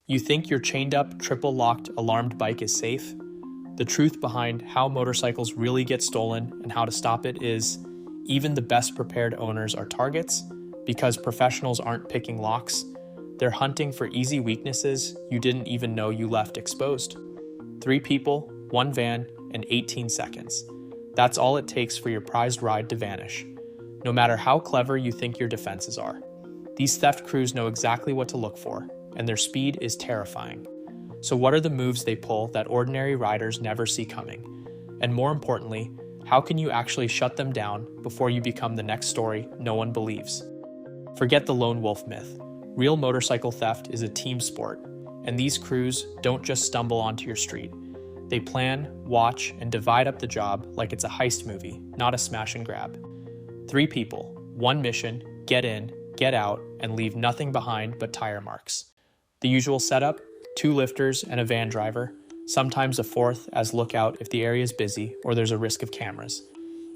You think your chained-up, triple-locked, alarmed bike is safe? The truth behind how motorcycles really get stolen and how to stop it is, even the best-prepared owners are targets, because professionals aren't picking locks. They're hunting for easy weaknesses you didn't even know you left exposed. 3 people, 1 van, and 18 seconds. That's all it takes for your prized ride to vanish, no matter how clever you think your defenses are. These theft crews know exactly what to look for, and their speed is terrifying. So what are the moves they pull that ordinary riders never see coming? And more importantly, how can you actually shut them down before you become the next story no one believes? Forget the lone wolf myth. Real motorcycle theft is a team sport, and these crews don't just stumble onto your street. They plan, watch, and divide up the job like it's a heist movie, not a smash and grab. 3 people, 1 mission, get in, get out, and leave nothing behind but tire marks. The usual setup: 2 lifters and a van driver, sometimes a 4th as lookout if the area is busy or there's a risk of cameras.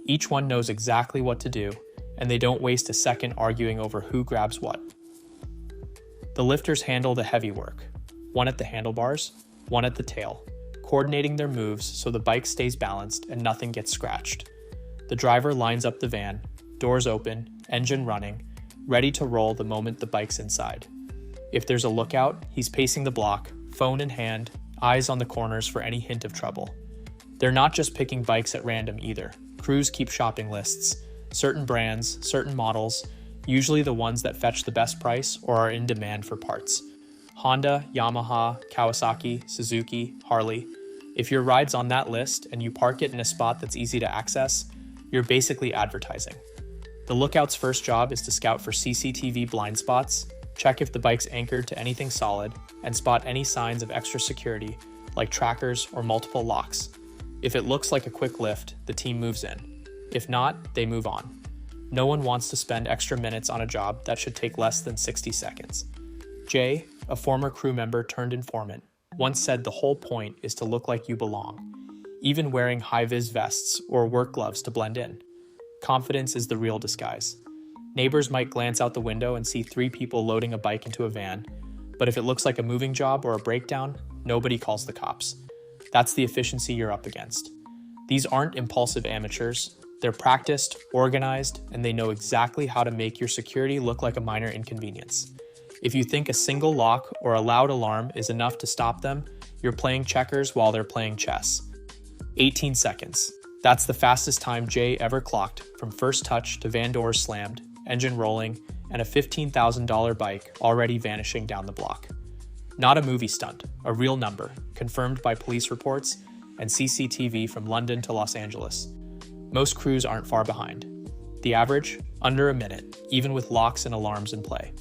Each one knows exactly what to do, and they don't waste a second arguing over who grabs what. The lifters handle the heavy work, 1 at the handlebars, 1 at the tail, coordinating their moves so the bike stays balanced and nothing gets scratched. The driver lines up the van, doors open, engine running, ready to roll the moment the bike's inside. If there's a lookout, he's pacing the block, phone in hand, eyes on the corners for any hint of trouble. They're not just picking bikes at random either. Crews keep shopping lists, certain brands, certain models, usually the ones that fetch the best price or are in demand for parts. Honda, Yamaha, Kawasaki, Suzuki, Harley. If your ride's on that list and you park it in a spot that's easy to access, you're basically advertising. The lookout's first job is to scout for CCTV blind spots, check if the bike's anchored to anything solid, and spot any signs of extra security, like trackers or multiple locks. If it looks like a quick lift, the team moves in. If not, they move on. No one wants to spend extra minutes on a job that should take less than 60 seconds. Jay, a former crew member turned informant, once said the whole point is to look like you belong, even wearing high-vis vests or work gloves to blend in. Confidence is the real disguise. Neighbors might glance out the window and see 3 people loading a bike into a van, but if it looks like a moving job or a breakdown, nobody calls the cops. That's the efficiency you're up against. These aren't impulsive amateurs. They're practiced, organized, and they know exactly how to make your security look like a minor inconvenience. If you think a single lock or a loud alarm is enough to stop them, you're playing checkers while they're playing chess. 18 seconds. That's the fastest time Jay ever clocked from first touch to van doors slammed, engine rolling, and a $15,000 bike already vanishing down the block. Not a movie stunt, a real number, confirmed by police reports and CCTV from London to Los Angeles. Most crews aren't far behind. The average? Under a minute, even with locks and alarms in play.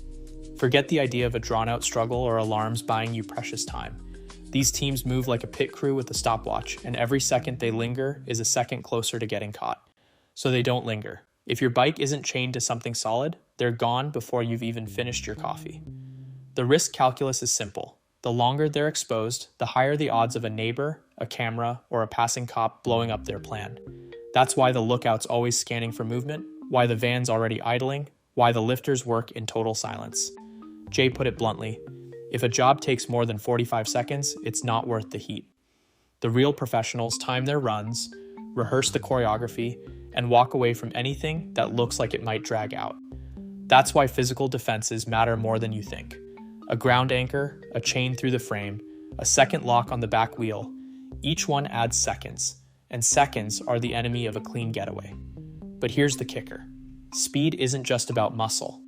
Forget the idea of a drawn-out struggle or alarms buying you precious time. These teams move like a pit crew with a stopwatch, and every second they linger is a second closer to getting caught. So they don't linger. If your bike isn't chained to something solid, they're gone before you've even finished your coffee. The risk calculus is simple. The longer they're exposed, the higher the odds of a neighbor, a camera, or a passing cop blowing up their plan. That's why the lookout's always scanning for movement, why the van's already idling, why the lifters work in total silence. Jay put it bluntly, if a job takes more than 45 seconds, it's not worth the heat. The real professionals time their runs, rehearse the choreography, and walk away from anything that looks like it might drag out. That's why physical defenses matter more than you think. A ground anchor, a chain through the frame, a second lock on the back wheel, each one adds seconds, and seconds are the enemy of a clean getaway. But here's the kicker. Speed isn't just about muscle.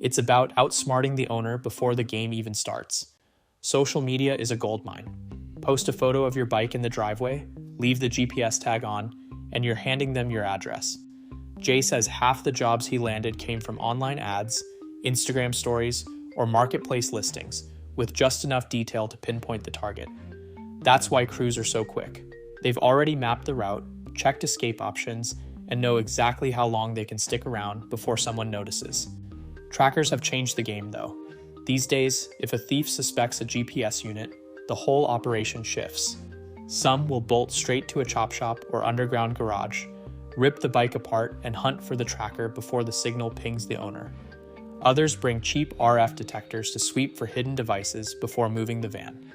It's about outsmarting the owner before the game even starts. Social media is a goldmine. Post a photo of your bike in the driveway, leave the GPS tag on, and you're handing them your address. Jay says half the jobs he landed came from online ads, Instagram stories, or marketplace listings, with just enough detail to pinpoint the target. That's why crews are so quick. They've already mapped the route, checked escape options, and know exactly how long they can stick around before someone notices. Trackers have changed the game, though. These days, if a thief suspects a GPS unit, the whole operation shifts. Some will bolt straight to a chop shop or underground garage, rip the bike apart, and hunt for the tracker before the signal pings the owner. Others bring cheap RF detectors to sweep for hidden devices before moving the van.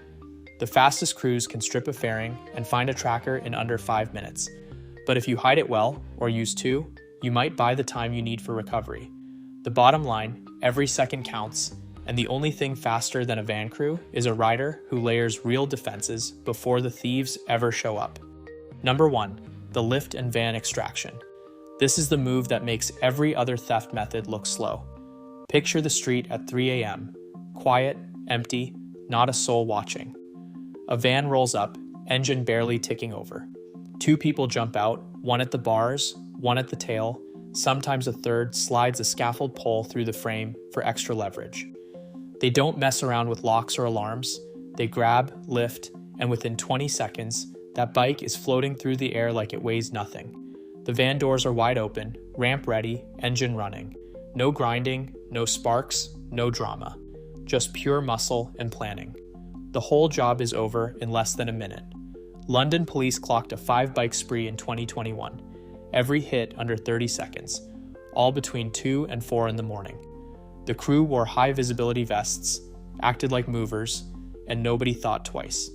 The fastest crews can strip a fairing and find a tracker in under 5 minutes. But if you hide it well, or use two, you might buy the time you need for recovery. The bottom line, every second counts, and the only thing faster than a van crew is a rider who layers real defenses before the thieves ever show up. Number 1. The lift and van extraction. This is the move that makes every other theft method look slow. Picture the street at 3 a.m. Quiet, empty, not a soul watching. A van rolls up, engine barely ticking over. 2 people jump out, one at the bars, one at the tail. Sometimes a third slides a scaffold pole through the frame for extra leverage. They don't mess around with locks or alarms. They grab, lift, and within 20 seconds, that bike is floating through the air like it weighs nothing. The van doors are wide open, ramp ready, engine running. No grinding, no sparks, no drama. Just pure muscle and planning. The whole job is over in less than a minute. London police clocked a 5-bike spree in 2021. Every hit under 30 seconds, all between 2 and 4 in the morning. The crew wore high-visibility vests, acted like movers, and nobody thought twice.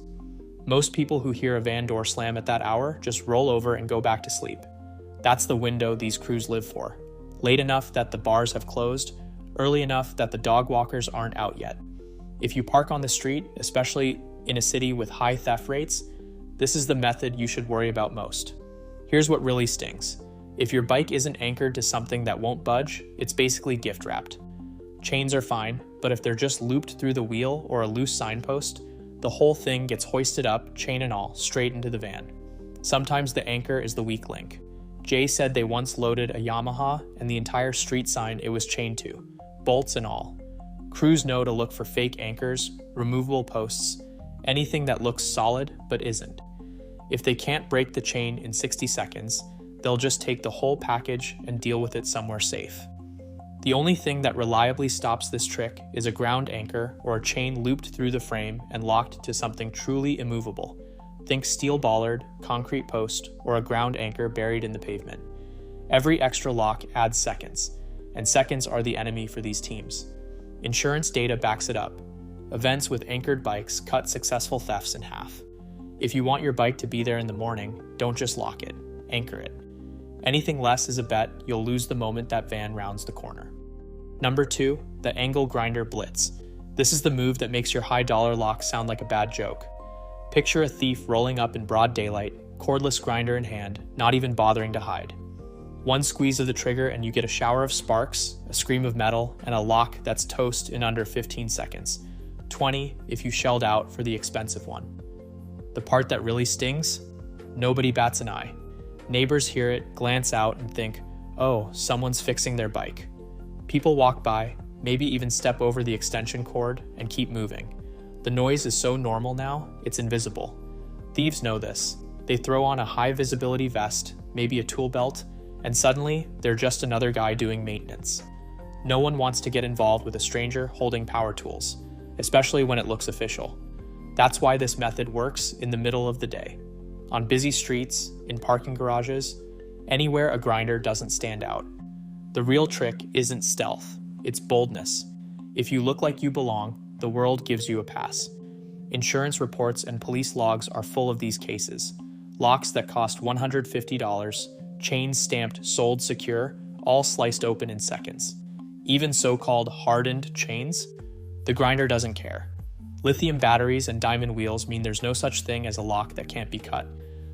Most people who hear a van door slam at that hour just roll over and go back to sleep. That's the window these crews live for. Late enough that the bars have closed, early enough that the dog walkers aren't out yet. If you park on the street, especially in a city with high theft rates, this is the method you should worry about most. Here's what really stings. If your bike isn't anchored to something that won't budge, it's basically gift wrapped. Chains are fine, but if they're just looped through the wheel or a loose signpost, the whole thing gets hoisted up, chain and all, straight into the van. Sometimes the anchor is the weak link. Jay said they once loaded a Yamaha and the entire street sign it was chained to, bolts and all. Crews know to look for fake anchors, removable posts, anything that looks solid but isn't. If they can't break the chain in 60 seconds, they'll just take the whole package and deal with it somewhere safe. The only thing that reliably stops this trick is a ground anchor or a chain looped through the frame and locked to something truly immovable. Think steel bollard, concrete post, or a ground anchor buried in the pavement. Every extra lock adds seconds, and seconds are the enemy for these teams. Insurance data backs it up. Events with anchored bikes cut successful thefts in half. If you want your bike to be there in the morning, don't just lock it, anchor it. Anything less is a bet you'll lose the moment that van rounds the corner. Number 2, the angle grinder blitz. This is the move that makes your high-dollar lock sound like a bad joke. Picture a thief rolling up in broad daylight, cordless grinder in hand, not even bothering to hide. One squeeze of the trigger and you get a shower of sparks, a scream of metal, and a lock that's toast in under 15 seconds. 20 if you shelled out for the expensive one. The part that really stings? Nobody bats an eye. Neighbors hear it, glance out, and think, oh, someone's fixing their bike. People walk by, maybe even step over the extension cord, and keep moving. The noise is so normal now, it's invisible. Thieves know this. They throw on a high-visibility vest, maybe a tool belt, and suddenly, they're just another guy doing maintenance. No one wants to get involved with a stranger holding power tools, especially when it looks official. That's why this method works in the middle of the day. On busy streets, in parking garages, anywhere a grinder doesn't stand out. The real trick isn't stealth, it's boldness. If you look like you belong, the world gives you a pass. Insurance reports and police logs are full of these cases. Locks that cost $150, chains stamped sold secure, all sliced open in seconds. Even so-called hardened chains? The grinder doesn't care. Lithium batteries and diamond wheels mean there's no such thing as a lock that can't be cut.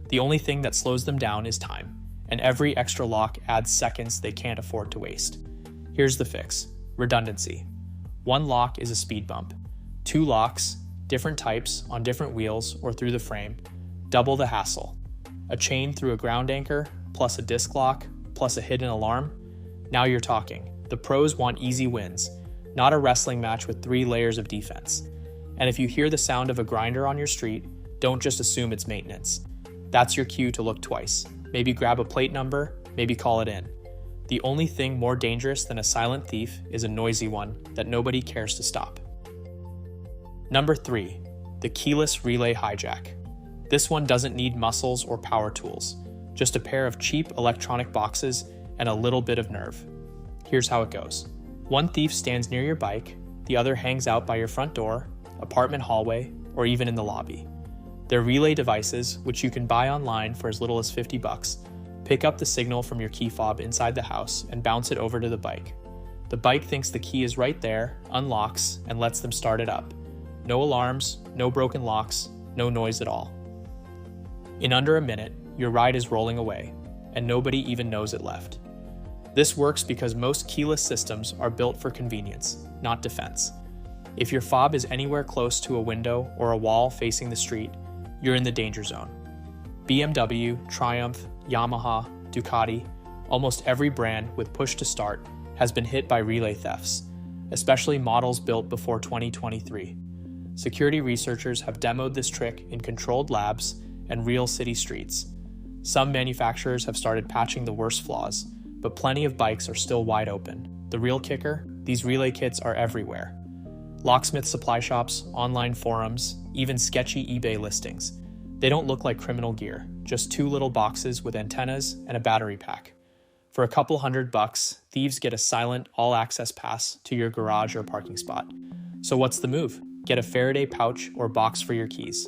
The only thing that slows them down is time, and every extra lock adds seconds they can't afford to waste. Here's the fix: redundancy. One lock is a speed bump. 2 locks, different types, on different wheels or through the frame, double the hassle. A chain through a ground anchor, plus a disc lock, plus a hidden alarm. Now you're talking. The pros want easy wins, not a wrestling match with 3 layers of defense. And if you hear the sound of a grinder on your street, don't just assume it's maintenance. That's your cue to look twice. Maybe grab a plate number, maybe call it in. The only thing more dangerous than a silent thief is a noisy one that nobody cares to stop. Number 3, the keyless relay hijack. This one doesn't need muscles or power tools, just a pair of cheap electronic boxes and a little bit of nerve. Here's how it goes. One thief stands near your bike, the other hangs out by your front door, apartment hallway, or even in the lobby. Their relay devices, which you can buy online for as little as $50, pick up the signal from your key fob inside the house and bounce it over to the bike. The bike thinks the key is right there, unlocks, and lets them start it up. No alarms, no broken locks, no noise at all. In under a minute, your ride is rolling away, and nobody even knows it left. This works because most keyless systems are built for convenience, not defense. If your fob is anywhere close to a window or a wall facing the street, you're in the danger zone. BMW, Triumph, Yamaha, Ducati, almost every brand with push to start has been hit by relay thefts, especially models built before 2023. Security researchers have demoed this trick in controlled labs and real city streets. Some manufacturers have started patching the worst flaws, but plenty of bikes are still wide open. The real kicker? These relay kits are everywhere. Locksmith supply shops, online forums, even sketchy eBay listings. They don't look like criminal gear, just two little boxes with antennas and a battery pack. For a couple $100, thieves get a silent, all-access pass to your garage or parking spot. So what's the move? Get a Faraday pouch or box for your keys.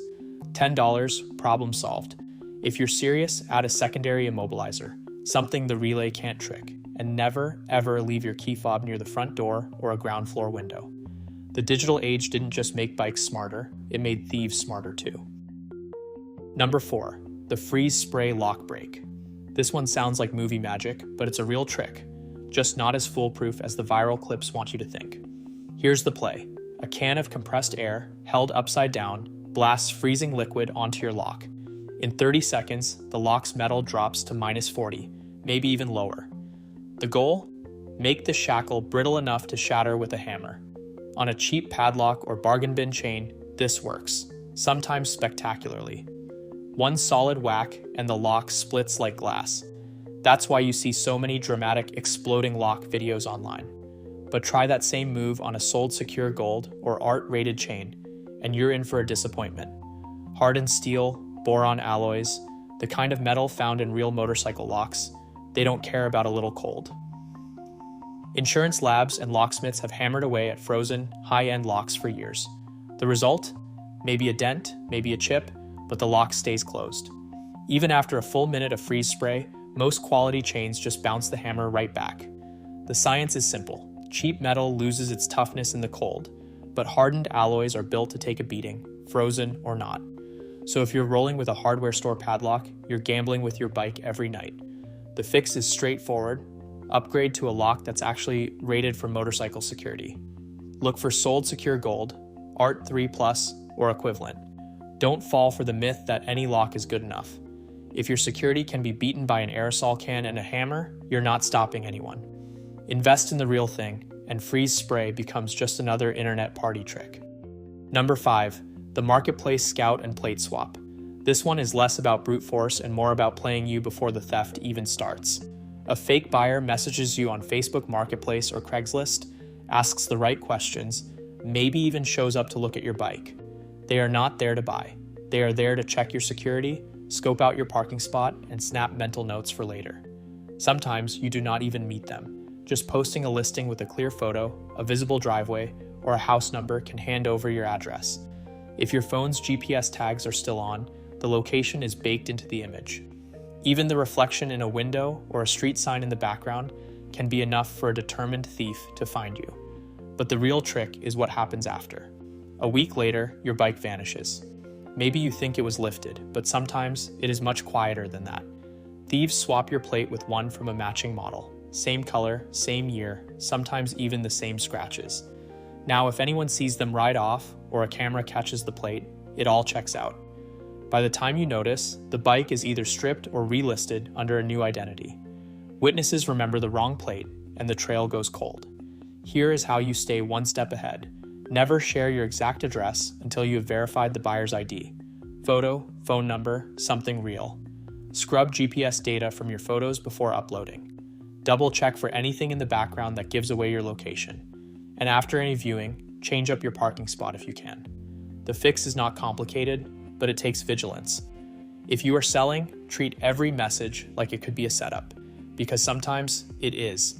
$10, problem solved. If you're serious, add a secondary immobilizer, something the relay can't trick, and never, ever leave your key fob near the front door or a ground floor window. The digital age didn't just make bikes smarter, it made thieves smarter too. Number 4, the freeze spray lock break. This one sounds like movie magic, but it's a real trick, just not as foolproof as the viral clips want you to think. Here's the play. A can of compressed air, held upside down, blasts freezing liquid onto your lock. In 30 seconds, the lock's metal drops to -40, maybe even lower. The goal? Make the shackle brittle enough to shatter with a hammer. On a cheap padlock or bargain bin chain, this works, sometimes spectacularly. One solid whack and the lock splits like glass. That's why you see so many dramatic exploding lock videos online. But try that same move on a sold secure gold or art-rated chain, and you're in for a disappointment. Hardened steel, boron alloys, the kind of metal found in real motorcycle locks, they don't care about a little cold. Insurance labs and locksmiths have hammered away at frozen, high-end locks for years. The result? Maybe a dent, maybe a chip, but the lock stays closed. Even after a full minute of freeze spray, most quality chains just bounce the hammer right back. The science is simple. Cheap metal loses its toughness in the cold, but hardened alloys are built to take a beating, frozen or not. So if you're rolling with a hardware store padlock, you're gambling with your bike every night. The fix is straightforward. Upgrade to a lock that's actually rated for motorcycle security. Look for sold secure gold, Art 3 Plus, or equivalent. Don't fall for the myth that any lock is good enough. If your security can be beaten by an aerosol can and a hammer, you're not stopping anyone. Invest in the real thing, and freeze spray becomes just another internet party trick. Number 5, the marketplace scout and plate swap. This one is less about brute force and more about playing you before the theft even starts. A fake buyer messages you on Facebook Marketplace or Craigslist, asks the right questions, maybe even shows up to look at your bike. They are not there to buy. They are there to check your security, scope out your parking spot, and snap mental notes for later. Sometimes you do not even meet them. Just posting a listing with a clear photo, a visible driveway, or a house number can hand over your address. If your phone's GPS tags are still on, the location is baked into the image. Even the reflection in a window or a street sign in the background can be enough for a determined thief to find you. But the real trick is what happens after. A week later, your bike vanishes. Maybe you think it was lifted, but sometimes it is much quieter than that. Thieves swap your plate with one from a matching model. Same color, same year, sometimes even the same scratches. Now, if anyone sees them ride off or a camera catches the plate, it all checks out. By the time you notice, the bike is either stripped or relisted under a new identity. Witnesses remember the wrong plate, and the trail goes cold. Here is how you stay one step ahead. Never share your exact address until you have verified the buyer's ID. Photo, phone number, something real. Scrub GPS data from your photos before uploading. Double check for anything in the background that gives away your location. And after any viewing, change up your parking spot if you can. The fix is not complicated, but it takes vigilance. If you are selling, treat every message like it could be a setup, because sometimes it is.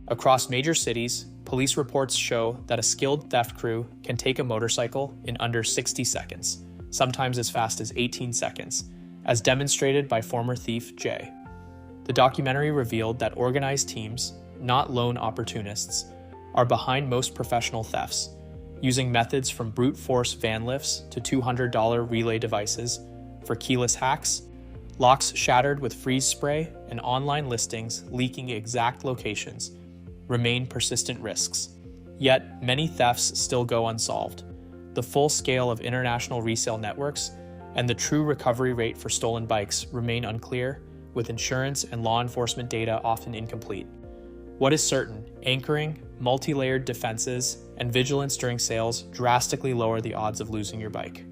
Across major cities, police reports show that a skilled theft crew can take a motorcycle in under 60 seconds, sometimes as fast as 18 seconds, as demonstrated by former thief Jay. The documentary revealed that organized teams, not lone opportunists, are behind most professional thefts, using methods from brute force van lifts to $200 relay devices for keyless hacks, locks shattered with freeze spray, and online listings leaking exact locations remain persistent risks. Yet, many thefts still go unsolved. The full scale of international resale networks and the true recovery rate for stolen bikes remain unclear, with insurance and law enforcement data often incomplete. What is certain, anchoring, multi-layered defenses, and vigilance during sales drastically lower the odds of losing your bike.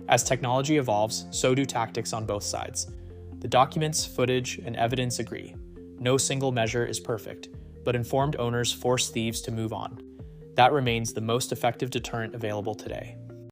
As technology evolves, so do tactics on both sides. The documents, footage, and evidence agree. No single measure is perfect, but informed owners force thieves to move on. That remains the most effective deterrent available today.